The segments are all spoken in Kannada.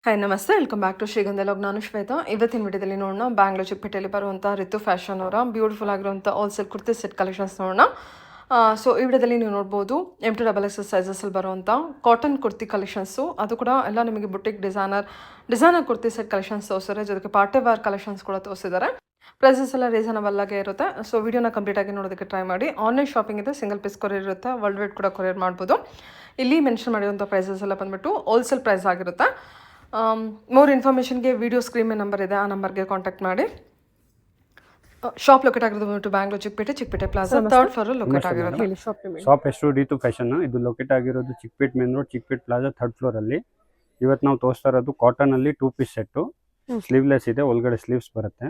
ಹಾಯ್ ನಮಸ್ತೆ, ವೆಲ್ಕಮ್ ಬ್ಯಾಕ್ ಟು ಶ್ರೀಗಂಧ ಲಾಗ್. ನಾನು ಶ್ವೇತಾ. ಇವತ್ತಿನ ವಿಡಿಯೋದಲ್ಲಿ ನೋಡೋಣ ಬ್ಯಾಂಗ್ಳೂರ್ ಚಿಕ್ಕಪೇಟೆಯಲ್ಲಿ ಬರುವಂಥ ರಿತು ಫ್ಯಾಷನ್ ಅವರ ಬ್ಯೂಟಿಫುಲ್ ಆಗಿರುವಂಥ ಆಲ್ಸೆಲ್ ಕುರ್ತಿ ಸೆಟ್ ಕಲೆಕ್ಷನ್ಸ್ ನೋಡೋಣ. ಸೊ ಈ ವಿಡಿಯೋದಲ್ಲಿ ನೀವು ನೋಡ್ಬೋದು M2XX ಸೈಜಸಲ್ಲಿ ಬರುವಂಥ ಕಾಟನ್ ಕುರ್ತಿ ಕಲೆಕ್ಷನ್ಸು. ಅದು ಕೂಡ ಎಲ್ಲ ನಿಮಗೆ boutique designer kurti set collections ತೋರಿಸಿದ್ದಾರೆ. ಜೊತೆಗೆ ಪಾರ್ಟಿ ವೇರ್ ಕಲೆಕ್ಷನ್ಸ್ ಕೂಡ ತೋರಿಸಿದ್ದಾರೆ. ಪ್ರೈಸಸ್ ಎಲ್ಲ ರೀಸನಬಲ್ ಆಗಿ ಇರುತ್ತೆ. ಸೊ ವಿಡಿಯೋನ ಕಂಪ್ಲೀಟ್ ಆಗಿ ನೋಡೋದಕ್ಕೆ ಟ್ರೈ ಮಾಡಿ. ಆನ್ಲೈನ್ ಶಾಪಿಂಗ್ ಇದೆ, ಸಿಂಗಲ್ ಪೀಸ್ ಕೊರಿಯರ್ ಇರುತ್ತೆ, ವರ್ಲ್ಡ್ ವೈಡ್ ಕೂಡ ಕೊರಿಯರ್ ಮಾಡ್ಬೋದು. ಇಲ್ಲಿ ಮೆನ್ಷನ್ ಮಾಡಿರುವಂಥ ಪ್ರೈಸಸ್ ಎಲ್ಲ ಬಂದ್ಬಿಟ್ಟು ಹೋಲ್ಸೇಲ್ ಪ್ರೈಸ್ ಆಗಿರುತ್ತೆ. ಮೋರ್ ಇನ್ಫಾರ್ಮೇಷನ್ಗೆ ವಿಡಿಯೋ ಸ್ಕ್ರೀನ್ ಮೇಲೆ ನಂಬರ್ ಇದೆ, ಆ ನಂಬರ್ಗೆ ಕಾಂಟ್ಯಾಕ್ಟ್ ಮಾಡಿ. ಶಾಪ್ ಲೊಕೇಟ್ ಆಗಿರೋದು ಬಂದ್ಬಿಟ್ಟು Bangalore Chickpete plaza third floor locate ಆಗಿರೋದು. ಶಾಪ್ ಹೆಸರು ರಿತು ಫ್ಯಾಷನ್. ಇದು ಲೊಕೇಟ್ ಆಗಿರೋದು Chickpet main road, Chickpet plaza third floor ಅಲ್ಲಿ. ಇವತ್ತು ನಾವು ತೋರಿಸ್ತಾ ಇರೋದು ಕಾಟನ್ ಅಲ್ಲಿ 2 ಪೀಸ್ ಸೆಟ್, ಸ್ಲೀವ್ಲೆಸ್ ಇದೆ, ಒಳಗಡೆ ಸ್ಲೀವ್ಸ್ ಬರುತ್ತೆ.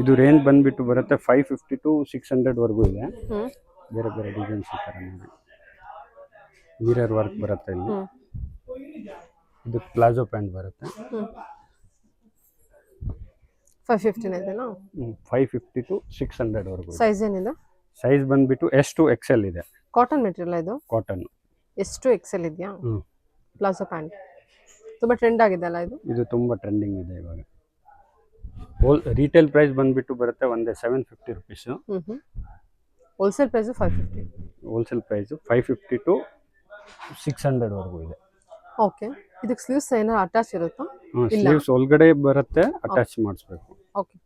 ಇದು ರೇಂಜ್ ಬಂದ್ಬಿಟ್ಟು ಬರುತ್ತೆ 550 to 600 ವರೆಗೂ ಇದೆ. ಬೇರೆ ಬೇರೆ ಡಿಸೈನ್ಸ್ ಈ ತರ ನೋಡಿ, ಮಿರರ್ ವರ್ಕ್ ಬರುತ್ತೆ ಇಲ್ಲಿ. ಇದು ಪ್ಲಾಜೋ ಪ್ಯಾಂಟ್ ಬರುತ್ತೆ. 550 ಇದೆನಾ? 550 to 600 ವರೆಗೂ. ಸೈಜ್ ಏನಿದೆ? ಸೈಜ್ ಬಂದ್ಬಿಟ್ಟು S to XL ಇದೆ. ಕಾಟನ್ ಮೆಟೀರಿಯಲ್ ಇದು? ಕಾಟನ್. S to XL ಇದೆಯಾ? ಪ್ಲಾಜೋ ಪ್ಯಾಂಟ್ ತುಂಬಾ ಟ್ರೆಂಡ್ ಆಗಿದೆ ಅಲ್ಲ ಇದು? ಇದು ತುಂಬಾ ಟ್ರೆಂಡಿಂಗ್ ಇದೆ ಇವಾಗ. ರಿಟೇಲ್ ಪ್ರೈಸ್ ಬಂದ್ಬಿಟ್ಟು ಬರುತ್ತೆ ಒಂದೇ 750 rupees. Wholesale price 550. Wholesale price 550 to 600 ವರೆಗೂ ಇದೆ. ಓಕೆ. ಇದಕ್ಕೆ ಸ್ಲೀವ್ಸ್ ಏನಾದ್ರು ಅಟ್ಯಾಚ್ ಇರುತ್ತಾ? ಸ್ಲೀವ್ಸ್ ಒಳಗಡೆ ಬರುತ್ತೆ, ಅಟ್ಯಾಚ್ ಮಾಡಿಸ್ಬೇಕು. ಓಕೆ,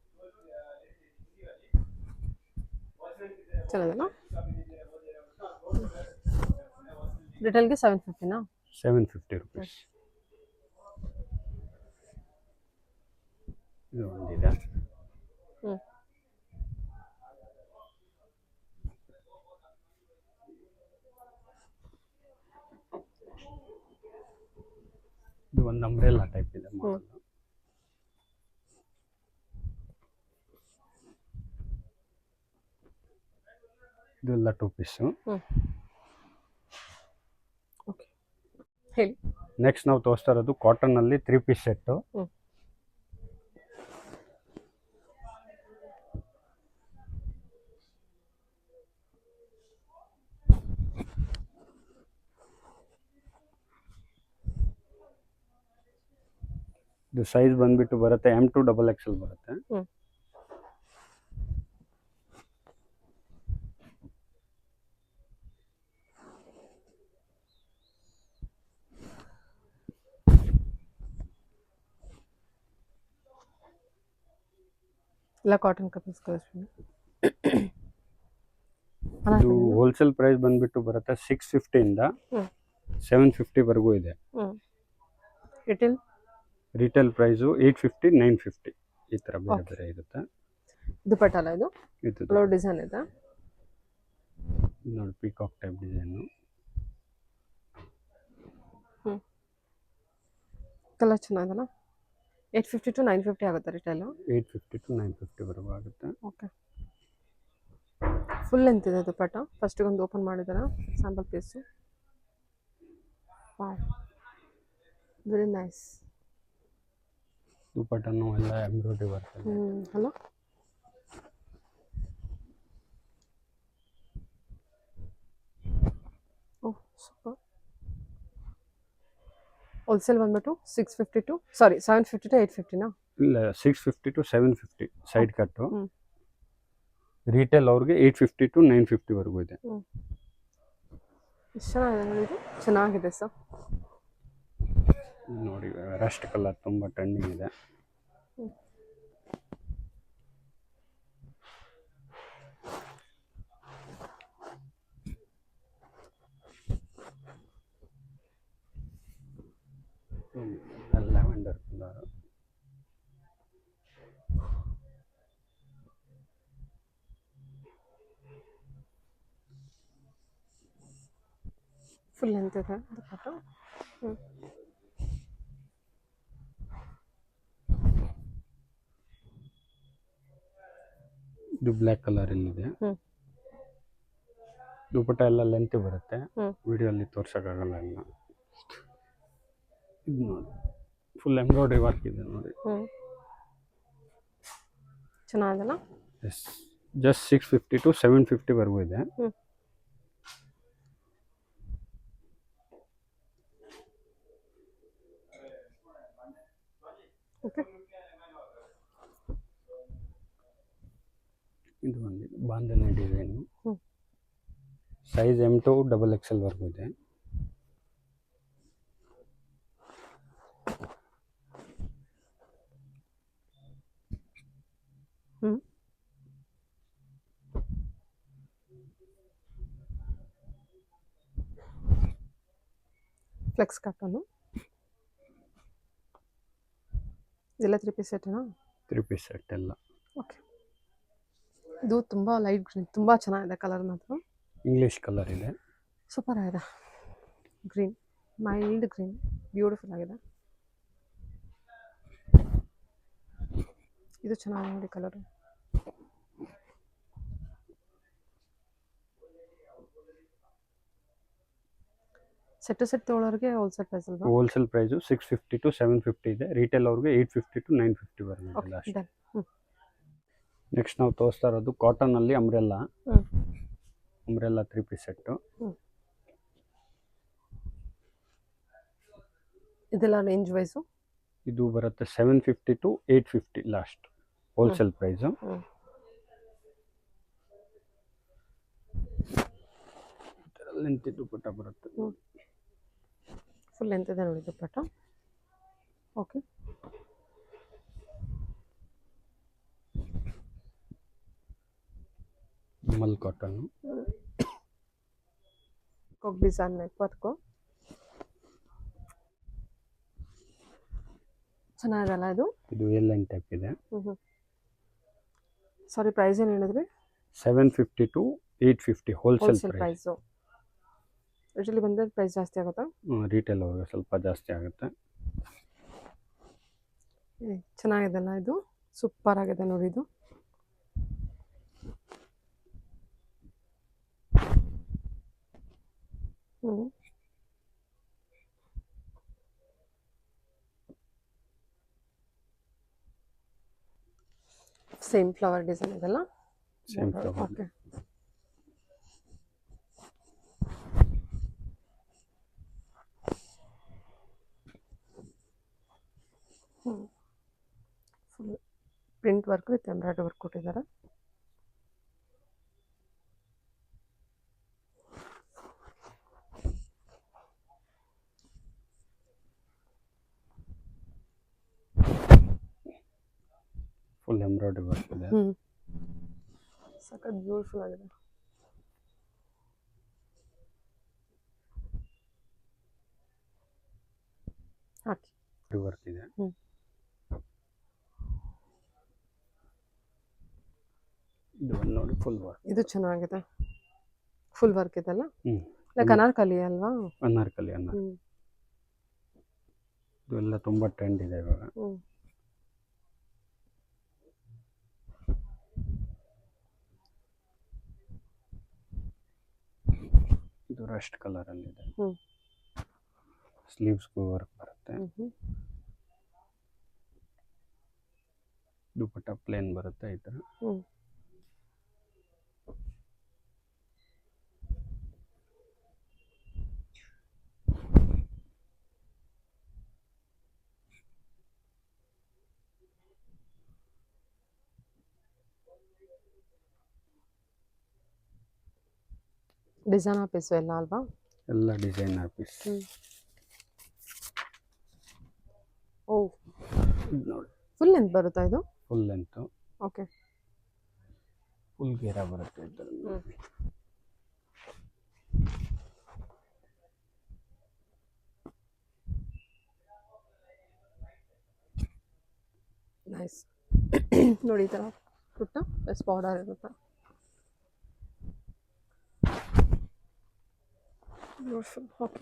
ಚೆನ್ನಾಗಿದೆನಾ? ರಿಟೇಲ್ಗೆ 750ನಾ? 750 ರುಪೀಸ್. ಇದು ಒಂದಿದೆ. ಇದು ಒಂದು ಅಂಬ್ರೆಲಾ ಟೈಪ್ ಇದೆ ಮಾಡಲ್. ಇದೆಲ್ಲ 2 ಪೀಸ್. ಓಕೆ, ಹೇಳಿ. ನೆಕ್ಸ್ಟ್ ನಾವು ತೋರಿಸ್ತಾ ಇರೋದು ಕಾಟನ್ ಅಲ್ಲಿ 3 ಪೀಸ್ ಸೆಟ್. ಇದು ಸೈಜ್ ಬಂದ್ಬಿಟ್ಟು ಬರುತ್ತೆ M2XXL ಬರುತ್ತೆ. ಇಲ್ಲ ಕಾಟನ್ ಕಪೀಸ್ ಕಳಿಸ್ತೀನಿ. ಇದು ಹೋಲ್ಸೇಲ್ ಪ್ರೈಸ್ ಬಂದ್ಬಿಟ್ಟು ಬರುತ್ತೆ 650 ಇಂದ 750 ವರೆಗೂ ಇದೆ. ರಿಟೇಲ್ ಪ್ರೈಸು 850 950 ಈ ತರ ಬೇರೆ ಬೇರೆ ಇರುತ್ತೆ. ದುಪಟ್ಟ ಅಲ್ಲ ಇದು? ಇದು ಫ್ಲೋರ್ ಡಿಸೈನ್ ಇದೆ ನೋಡಿ, ಪೀಕಾಕ್ ಟೈಪ್ ಡಿಸೈನ್. ಕಲರ್ ಚೆನ್ನಾಗಿದೆನಾ? 850 to 950 ಆಗುತ್ತೆ ರಿಟೇಲ್. 850 to 950 ವರೆಗೂ ಆಗುತ್ತೆ. ಓಕೆ, ಫುಲ್ ಲೆಂತ್ ಇದೆ ದುಪಟ್ಟ. ಫಸ್ಟಿಗೆ ಒಂದು ಓಪನ್ ಮಾಡಿದಾರ sample piece. Wow, very nice. ದುಪಟ್ಟನು ಎಲ್ಲ ಎಂಬ್ರಾಯ್ಡರಿ ವರ್ಕ್ ಇದೆ. Hello, oh super. ಹೋಲ್ಸೇಲ್ ಬಂದ್ಬಿಟ್ಟು 750 to 850ನಾ? ಇಲ್ಲ, 650 to 750 ಸೈಡ್ ಕಟ್ಟು. ರಿಟೇಲ್ ಅವ್ರಿಗೆ 850 to 950 ವರೆಗೂ ಇದೆ. ಎಷ್ಟು ಚೆನ್ನಾಗಿದೆ ನೋಡಿ, ಇದು ಚೆನ್ನಾಗಿದೆ ಸರ್. ನೋಡಿ, ರಸ್ಟ್ ಕಲರ್ ತುಂಬಾ ಟ್ರೆಂಡಿಂಗ್ ಇದೆ. Lavender colour. ಫುಲ್ ಲೆಂತ್ ಇದೆ ದುಪಟ್ಟ. ಇದು ಬ್ಲ್ಯಾಕ್ ಕಲರ್ ಇಲ್ಲಿದೆ. ದುಪಟ್ಟ ಎಲ್ಲ ಲೆಂತ್ ಬರುತ್ತೆ, ವಿಡಿಯೋ ಅಲ್ಲಿ ತೋರ್ಸಕ್ಕಾಗಲ್ಲ ಎಲ್ಲ. ಇದು ನೋಡಿ, ಫುಲ್ ಎಂಬ್ರಾಯ್ಡರಿ ವರ್ಕ್ ಇದೆ ನೋಡಿ. ಚೆನ್ನಾಗಿದೆನಾ? ಎಸ್, ಜಸ್ಟ್ 650 to 750 ವರೆಗೂ ಇದೆ. ಓಕೆ. ಇದು ಬಂದಿದೆ ಬಾಂಧನಿ ಡಿಸೈನು. ಹ್ಞೂ. ಸೈಜ್ M2 XXL ವರೆಗೂ ಇದೆ. ಹ್ಞೂ. Flex cotton. ಇದೆಲ್ಲ 3 ಪೀಸ್ ಸೆಟ್ಟೇನಾ? 3 ಪೀಸ್ ಸೆಟ್ ಎಲ್ಲ. ಓಕೆ. ಇದು ತುಂಬ ಲೈಟ್ ಗ್ರೀನ್, ತುಂಬ ಚೆನ್ನಾಗಿದೆ ಕಲರ್ ಮಾತ್ರ. ಇಂಗ್ಲೀಷ್ ಕಲರ್ ಇದೆ. ಸೂಪರ್ ಆಗಿದೆ. ಗ್ರೀನ್, ಮೈಲ್ಡ್ ಗ್ರೀನ್, ಬ್ಯೂಟಿಫುಲ್ ಆಗಿದೆ. ಇದು ಚೆನ್ನಾಗಿದೆ ನೋಡಿ ಕಲರ್. ಸೆಟ್ ತೊಗೊಳೋರಿಗೆ ಹೋಲ್ಸೇಲ್ ಪ್ರೈಸ್ ಅಲ್ವಾ? ಹೋಲ್ಸೇಲ್ ಪ್ರೈಸು 650 to 750 ಇದೆ. ರಿಟೇಲ್ ಅವ್ರಿಗೆ 850 to 950 ವರೆಗೂ ಇದೆ ಲಾಸ್ಟ್. ಡನ್. ಹ್ಞೂ. ನೆಕ್ಸ್ಟ್ ನಾವು ತೋರಿಸ್ತಾ ಇರೋದು ಕಾಟನಲ್ಲಿ ಅಂಬ್ರೆಲ್ಲಾ. ಹ್ಞೂ. Umbrella 3 piece set. ಹ್ಞೂ. ಇದೆಲ್ಲ ರೇಂಜ್ ವೈಸು? ಇದು ಬರುತ್ತೆ 750 to 850 ಲಾಸ್ಟ್ ಹೋಲ್ಸೇಲ್ ಪ್ರೈಸು. ಹ್ಞೂ. ಲೆಂತ್ ದುಪ್ಪಟ್ಟ ಬರುತ್ತೆ. ಹ್ಞೂ. ಫುಲ್ ಲೆಂತ್ ಇದೆ ನೋಡಿ ದುಪ್ಪಟ್ಟ. ಓಕೆ. ಮಲ್ ಕಾಟನ್ನು. ಕೊಗ್ ಡಿಸೈನ್ ನೆಟ್ವರ್ಕು ಚೆನ್ನಾಗಿದೆಲ್ಲ ಇದು? ಇದು ಎಲ್ ಲೈನ್ ಟೈಪ್ ಇದೆ. ಹ್ಞೂ ಹ್ಞೂ. ಸಾರಿ, ಪ್ರೈಸ್ ಏನು ಹೇಳಿದ್ರಿ? 750 to 850 wholesale wholesale price. Price. Usually ಬಂದರೆ ಪ್ರೈಸ್ ಜಾಸ್ತಿ ಆಗುತ್ತಾ? ರಿಟೇಲ್ ಅವ್ರಿಗೆ ಸ್ವಲ್ಪ ಜಾಸ್ತಿ ಆಗುತ್ತೆ. ಚೆನ್ನಾಗಿದೆಲ್ಲ ಇದು? ಸೂಪರ್ ಆಗಿದೆ ನೋಡಿ ಇದು. ಹ್ಞೂ. ಸೇಮ್ ಫ್ಲವರ್ ಡಿಸೈನ್ ಇದೆಲ್ಲ? Same flower. ಓಕೆ. ಹ್ಞೂ. Full print work with embroidery work ಕೊಟ್ಟಿದ್ದಾರೆ. ಫುಲ್ ಎಂಬ್ರಾಯ್ಡ್ರಿ ವರ್ಕ್ ಇದೆ. ಹ್ಞೂ. ಸಖತ್ ಬ್ಯೂಟಿಫುಲ್ ಆಗಿದೆ. ಹಾಕಿ. ವರ್ಕ್ ಇದೆ. ಹ್ಞೂ. ಇದು ನೋಡಿ ಫುಲ್ ವರ್ಕ್. ಇದು ಚೆನ್ನಾಗಿದೆ. ಫುಲ್ ವರ್ಕ್ ಇದೆಲ್ಲ? ಹ್ಞೂ. ಲೈಕ್ ಅನಾರ್ಕಲಿ ಅಲ್ವಾ? ಅನಾರ್ಕಲಿ. ಹ್ಞೂ. ಇದೆಲ್ಲ ತುಂಬ ಟ್ರೆಂಡ್ ಇದೆ ಇವಾಗ. ಹ್ಞೂ. ಇದು ರಸ್ಟ್ ಕಲರಲ್ಲಿದೆ. ಹ್ಞೂ. ಸ್ಲೀವ್ಸ್ಗೂ ವರ್ಕ್ ಬರುತ್ತೆ. ಹ್ಞೂ. ದುಪ್ಪಟ್ಟ ಪ್ಲೇನ್ ಬರುತ್ತೆ ಈ ಥರ. ಹ್ಞೂ. ಡಿಸೈನರ್ ಪೀಸು ಎಲ್ಲ ಅಲ್ವಾ? ಎಲ್ಲ ಡಿಸೈನರ್ ಪೀಸ್. ಹ್ಞೂ. ಓ, ಇದು ನೋಡಿ ಫುಲ್ ಲೆಂತ್ ಬರುತ್ತಾ ಇದು? Full length. ಓಕೆ. ಫುಲ್ ಗೇರ ಬರುತ್ತೆ ಈ ಥರ. ಹ್ಞೂ. ನೈಸ್. ನೋಡಿ ಈ ಥರ ಪುಟ್ಟ ಪ್ಲಸ್ ಬಾರ್ಡರ್ ಇರುತ್ತೆ. ಬ್ಯೂಟಿಫುಲ್. ಓಕೆ.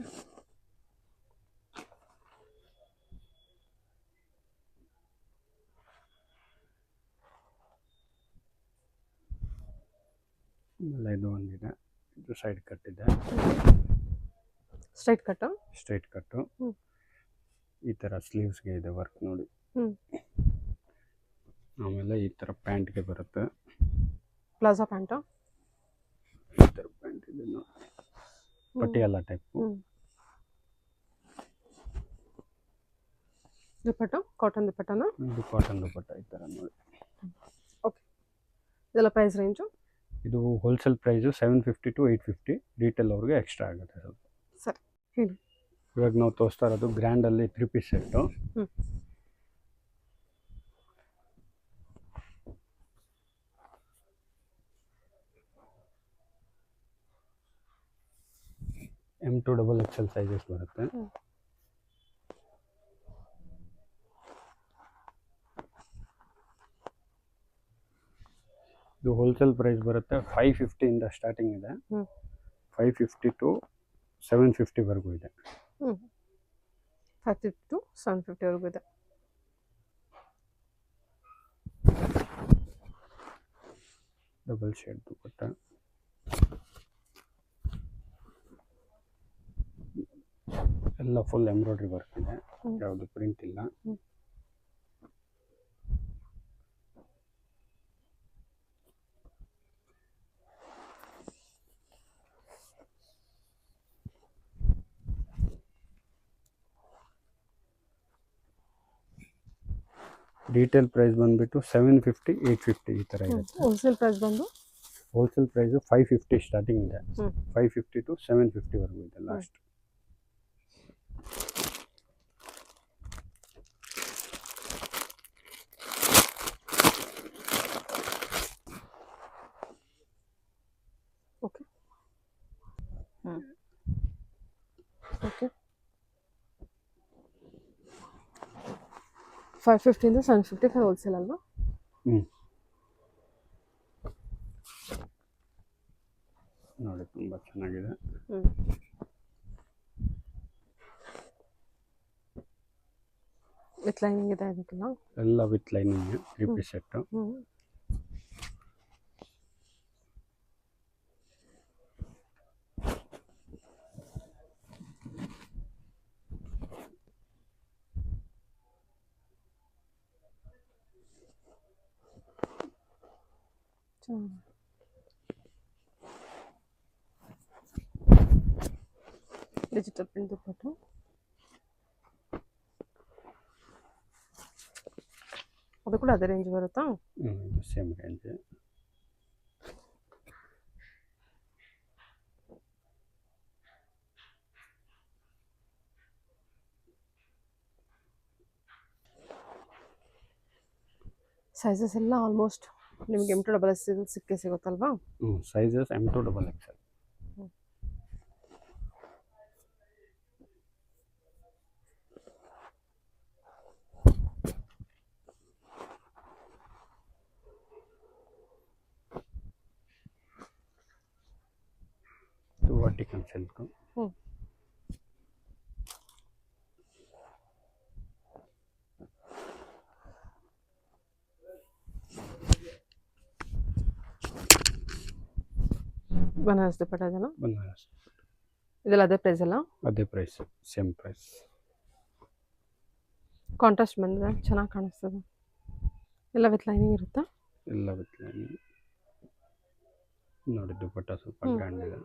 ಆಮೇಲೆ ಇದು ಒಂದಿದೆ. ಇದು ಸೈಡ್ ಕಟ್ ಇದೆ. ಸ್ಟ್ರೈಟ್ ಕಟ್ಟು? ಸ್ಟ್ರೈಟ್ ಕಟ್ಟು. ಹ್ಞೂ. ಈ ಥರ ಸ್ಲೀವ್ಸ್ಗೆ ಇದೆ ವರ್ಕ್ ನೋಡಿ. ಹ್ಞೂ. ಆಮೇಲೆ ಈ ಥರ ಪ್ಯಾಂಟ್ಗೆ ಬರುತ್ತೆ. ಪ್ಲಾಜಾ ಪ್ಯಾಂಟಾ? ಈ ಥರ ಪ್ಯಾಂಟ್ ಇದೆ ನೋಡಿ. ಪಟಿಯಾಲ ಟೈಪು. ಹ್ಞೂ. ದುಪ್ಪಟ್ಟ ಕಾಟನ್ ದುಪ್ಪಟ್ಟನ. ಇದು ಕಾಟನ್ ದುಪಟ್ಟ ಈ ಥರ ನೋಡಿ. ಓಕೆ, ಇದೆಲ್ಲ ಪ್ರೈಸ್ ರೇಂಜು? ಇದು ಹೋಲ್ಸೇಲ್ ಪ್ರೈಸು 750 to 850. ರೀಟೇಲ್ ಅವ್ರಿಗೆ ಎಕ್ಸ್ಟ್ರಾ ಆಗುತ್ತೆ ಸ್ವಲ್ಪ. ಸರಿ, ಹೇಳಿ. ಇವಾಗ ನಾವು ತೋರಿಸ್ತಾ ಇರೋದು ಗ್ರ್ಯಾಂಡಲ್ಲಿ 3 ಪೀಸ್ ಸೆಟ್ಟು. ಹ್ಞೂ, M2XXL ಸೈಜಸ್ ಬರುತ್ತೆ. ಇದು ಹೋಲ್ಸೇಲ್ ಪ್ರೈಸ್ ಬರುತ್ತೆ 550 ಇಂದ ಸ್ಟಾರ್ಟಿಂಗ್ ಇದೆ. 550 to 750 ವರೆಗೂ ಇದೆ. 550 to 750 ವರೆಗೂ ಇದೆ. Double shade dupatta. ಎಲ್ಲ ಫುಲ್ ಎಂಬ್ರಾಯ್ಡ್ರಿ ವರ್ಕ್ ಇದೆ, ಯಾವುದು ಪ್ರಿಂಟ್ ಇಲ್ಲ. ರಿಟೇಲ್ ಪ್ರೈಸ್ ಬಂದುಬಿಟ್ಟು 750 850 ಈ ಥರ ಇರುತ್ತೆ. ಹೋಲ್ಸೇಲ್ ಪ್ರೈಸ್ ಬಂದು ಹೋಲ್ಸೇಲ್ ಪ್ರೈಸು 550 ಸ್ಟಾರ್ಟಿಂಗ್ ಇದೆ. 550 to 750 ವರೆಗೂ ಇದೆ ಲಾಸ್ಟ್. ಓಕೆ. ಓಕೆ, 550 ಇಂದ 750 ಹೋಲ್ಸೇಲ್ ಅಲ್ವಾ? ನೋಡಿ ತುಂಬ ಚೆನ್ನಾಗಿದೆ. ವಿತ್ ಲೈನಿಂಗ್ ಇದೆ ಇದಕ್ಕೆಲ್ಲ? ಎಲ್ಲ with lining 3 piece set. Digital print dupatta. ಅದು ಕೂಡ ಅದೇ ರೇಂಜ್ ಬರುತ್ತಾ? Same range. ಸೈಜಸ್ ಎಲ್ಲ ಆಲ್ಮೋಸ್ಟ್ ನಿಮಗೆ M2XXL ಸಿಕ್ಕೇ ಸಿಗುತ್ತಲ್ವಾ? Sizes M2XXL. ಇದು ವರ್ಟಿಕಲ್ ಸಿಲ್ಕ್. ಬನಾರಸ್ ದುಪ್ಪಟ್ಟ ಇದೆಲ್ಲ? ಬನಾರಸ್ ಇದೆಲ್ಲ ಅದೇ ಪ್ರೈಸ್ ಅಲ್ಲ? ಅದೇ ಪ್ರೈಸ್, ಸೇಮ್ ಪ್ರೈಸ್. ಕಾಂಟ್ರಾಸ್ಟ್ ಬಂದರೆ ಚೆನ್ನಾಗಿ ಕಾಣಿಸ್ತದೆ. ಎಲ್ಲ ವಿತ್ ಲೈನಿಂಗ್ ಇರುತ್ತಾ? ಎಲ್ಲ ವಿತ್ ಲೈನಿಂಗ್. ನೋಡಿ ದುಪ್ಪಟ್ಟ ಸ್ವಲ್ಪ ಗ್ರ್ಯಾಂಡ್ ಇದೆ.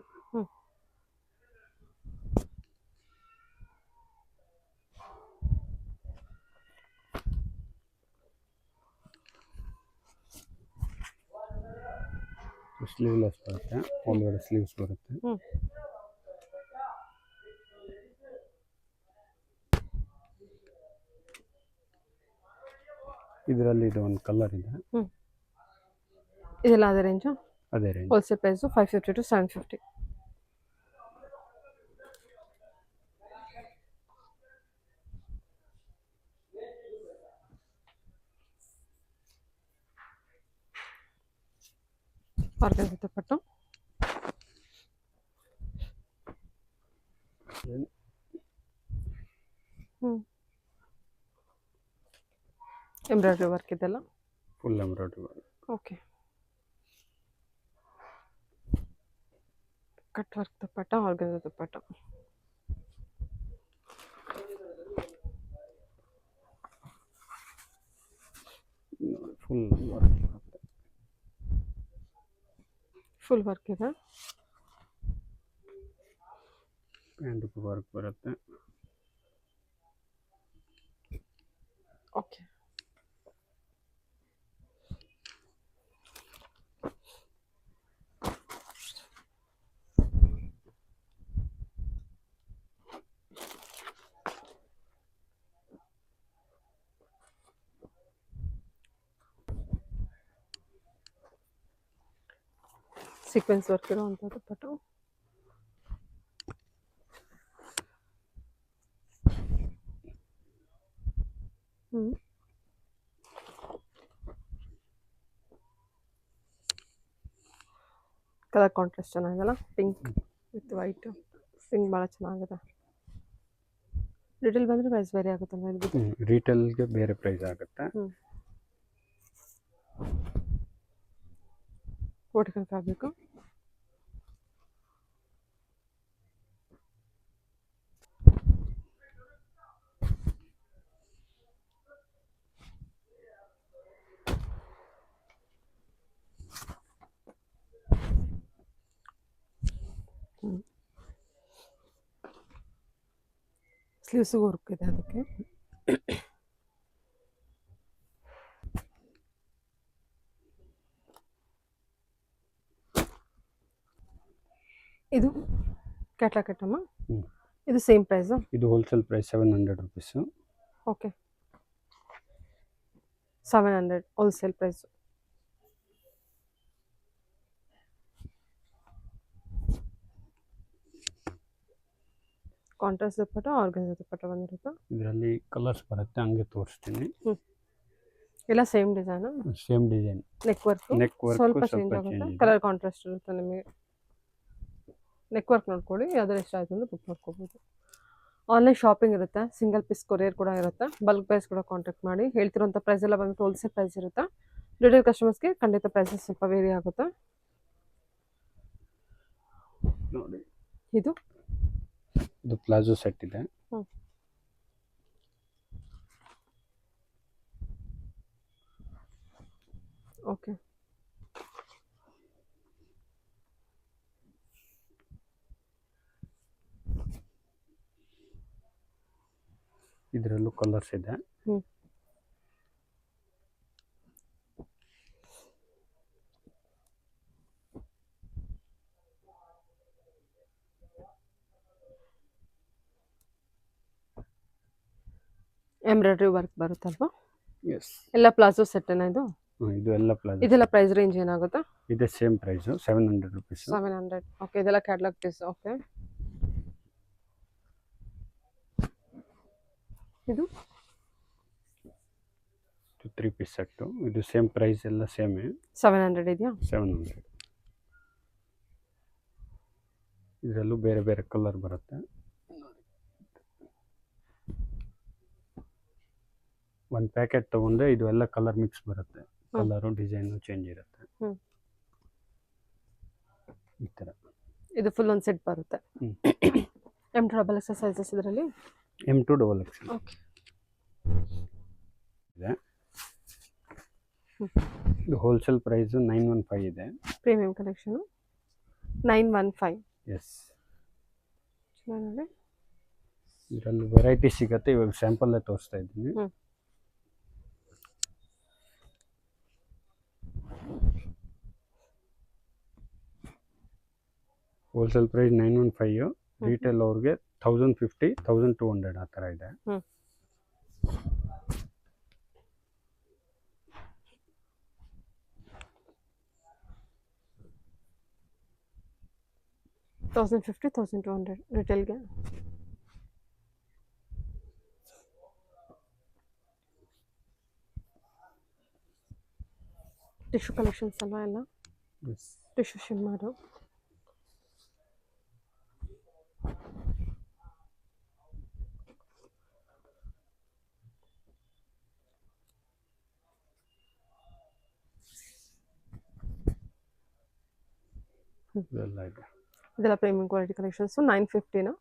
ಸ್ಲೀವ್ಲೆಸ್ ಬರುತ್ತೆ, ಒಳಗಡೆ ಸ್ಲೀವ್ಸ್ ಬರುತ್ತೆ. ಇದರಲ್ಲಿ ಇದು ಒಂದು ಕಲರ್ ಇದೆ. ಇದೆಲ್ಲ ಅದೇ ರೇಂಜು? ಅದೇ range. Wholesale price 550 to 750. Organza dupatta. Embroidery work ಇದೆಲ್ಲ? Full embroidery work. Okay. Cut work dupatta, organza dupatta. Full work ಬರುತ್ತೆ. ಫುಲ್ ವರ್ಕ್ ಇದೆ. ಪ್ಯಾಂಟ್ ವರ್ಕ್ ಬರುತ್ತೆ. ಸೀಕ್ವೆನ್ಸ್ ವರ್ಕ್ ಇರೋವಂಥದ್ದು ಪಟ್ಟು. ಕಲರ್ ಕಾಂಟ್ರಾಸ್ಟ್ ಚೆನ್ನಾಗಲ್ಲ, ಪಿಂಕ್ ವಿತ್ ವೈಟ್. ಪಿಂಕ್ ಭಾಳ ಚೆನ್ನಾಗಿದೆ. ರಿಟೇಲ್ ಬಂದರೆ ಪ್ರೈಸ್ ಬೇರೆ ಆಗುತ್ತಲ್ವ ಇದು? ರಿಟೇಲ್ಗೆ ಬೇರೆ ಪ್ರೈಸ್ ಆಗುತ್ತೆ. Vertical fabric. ಸ್ಲೀವ್ಸಿಗೂ ವರ್ಕ್ ಇದೆ ಅದಕ್ಕೆ. ಇದು ಕ್ಯಾಟ್ಲಾಗ್ ಐಟಮ್. ಇದು ಸೇಮ್ ಪ್ರೈಸು? ಇದು wholesale price 700 rupees. Okay, 700 wholesale price. Contrast dupatta, organza dupatta ಬಂದಿರುತ್ತೆ. ಇದರಲ್ಲಿ ಕಲರ್ಸ್ ಬರುತ್ತೆ, ಹಂಗೆ ತೋರಿಸ್ತೀನಿ. ಎಲ್ಲ same design? Same design. Neck work ಸ್ವಲ್ಪ ಚೇಂಜ್ ಆಗುತ್ತೆ, ಕಲರ್ ಕಾಂಟ್ರಾಸ್ಟ್ ಇರುತ್ತೆ ನಿಮಗೆ. ನೆಕ್ ವರ್ಕ್ ನೋಡ್ಕೊಳ್ಳಿ, ಯಾವ್ದಾರು ಇಷ್ಟ ಆಯಿತು ಅಂದರೆ ಬುಕ್ ಮಾಡ್ಕೋಬೋದು. ಆನ್ಲೈನ್ ಶಾಪಿಂಗ್ ಇರುತ್ತೆ, ಸಿಂಗಲ್ ಪೀಸ್ ಕೊರಿಯರ್ ಕೂಡ ಇರುತ್ತೆ. ಬಲ್ಕ್ ಪ್ರೈಸ್ ಕೂಡ ಕಾಂಟ್ಯಾಕ್ಟ್ ಮಾಡಿ. ಹೇಳ್ತಿರೋಂಥ ಪ್ರೈಸ್ ಎಲ್ಲ ಬಂದು ಹೋಲ್ಸೇಲ್ ಪ್ರೈಸ್ ಇರುತ್ತೆ. ರಿಟೇಲ್ ಕಸ್ಟಮರ್ಸ್ಗೆ ಖಂಡಿತ ಪ್ರೈಸಸ್ ಸ್ವಲ್ಪ ವೇರಿ ಆಗುತ್ತೆ. ನೋಡಿ, ಇದು ಪ್ಲಾಜೋ ಸೆಟ್ ಇದೆ. ಓಕೆ, ಇದರಲ್ಲೂ ಕಲರ್ಸ್ ಇದೆ. ಎಂಬ್ರಾಯ್ಡ್ರಿ ವರ್ಕ್ ಬರುತ್ತಲ್ವಾ? ಎಸ್. ಎಲ್ಲ ಪ್ಲಾಜೋ ಸೆಟ್ಟೇನಾ ಇದು? ಇದು ಎಲ್ಲ ಪ್ಲಾಜೋ. ಇದೆಲ್ಲ ಪ್ರೈಸ್ ರೇಂಜ್ ಏನಾಗುತ್ತೆ? ಇದೆ ಸೇಮ್ ಪ್ರೈಸು, 700 ರುಪೀಸ್. 700. ಓಕೆ, ಇದೆಲ್ಲ ಕ್ಯಾಟ್ಲಾಗ್ ಪೀಸ್. ಓಕೆ, ಇದು 3 ಪೀಸ್ ಸೆಟ್ಟು. ಇದು ಸೇಮ್ ಪ್ರೈಸ್, ಎಲ್ಲ ಸೇಮೇ. 700 ಇದೆಯಾ? 700. ಇದರಲ್ಲೂ ಬೇರೆ ಬೇರೆ ಕಲರ್ ಬರುತ್ತೆ. ಒಂದು ಪ್ಯಾಕೆಟ್ ತೊಗೊಂಡ್ರೆ ಇದು ಎಲ್ಲ ಕಲರ್ ಮಿಕ್ಸ್ ಬರುತ್ತೆ. ಕಲರು ಡಿಸೈನು ಚೇಂಜ್ ಇರುತ್ತೆ. ಈ ಥರ ಇದು ಫುಲ್ ಒಂದು ಸೆಟ್ ಬರುತ್ತೆ. M2XX ಸೈಜಸ್ ಇದರಲ್ಲಿ? M2XX ಓಕೆ ಇದೆ. ಇದು ಹೋಲ್ಸೇಲ್ ಪ್ರೈಸು 915 ಇದೆ. Premium collection 915. ಎಸ್. ಚೆನ್ನಾಗಿದೆ. ಇದರಲ್ಲಿ ವೆರೈಟಿ ಸಿಗುತ್ತೆ. ಇವಾಗ ಸ್ಯಾಂಪಲ್ಲೇ ತೋರಿಸ್ತಾ ಇದ್ದೀನಿ. Wholesale price 915. ರಿಟೇಲ್ ಅವ್ರಿಗೆ 1050, 1200 ಆ ಥರ ಇದೆ. $1050, 1200 ರಿಟೇಲ್ಗೆ. ಟಿಶ್ಯೂ ಕಲೆಕ್ಷನ್ಸ್ ಅಲ್ವಾ ಎಲ್ಲ? Tissue shimmer. ಇದೆಲ್ಲ premium quality collections. 950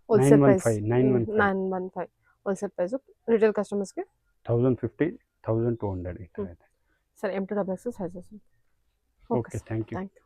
wholesale price? 915 wholesale price. Retail ಕಸ್ಟಮರ್ಸ್ಗೆ 1050, 1200 ಈ ಥರ ಇದೆ. Sir, M2XX sizes. Okay, thank you.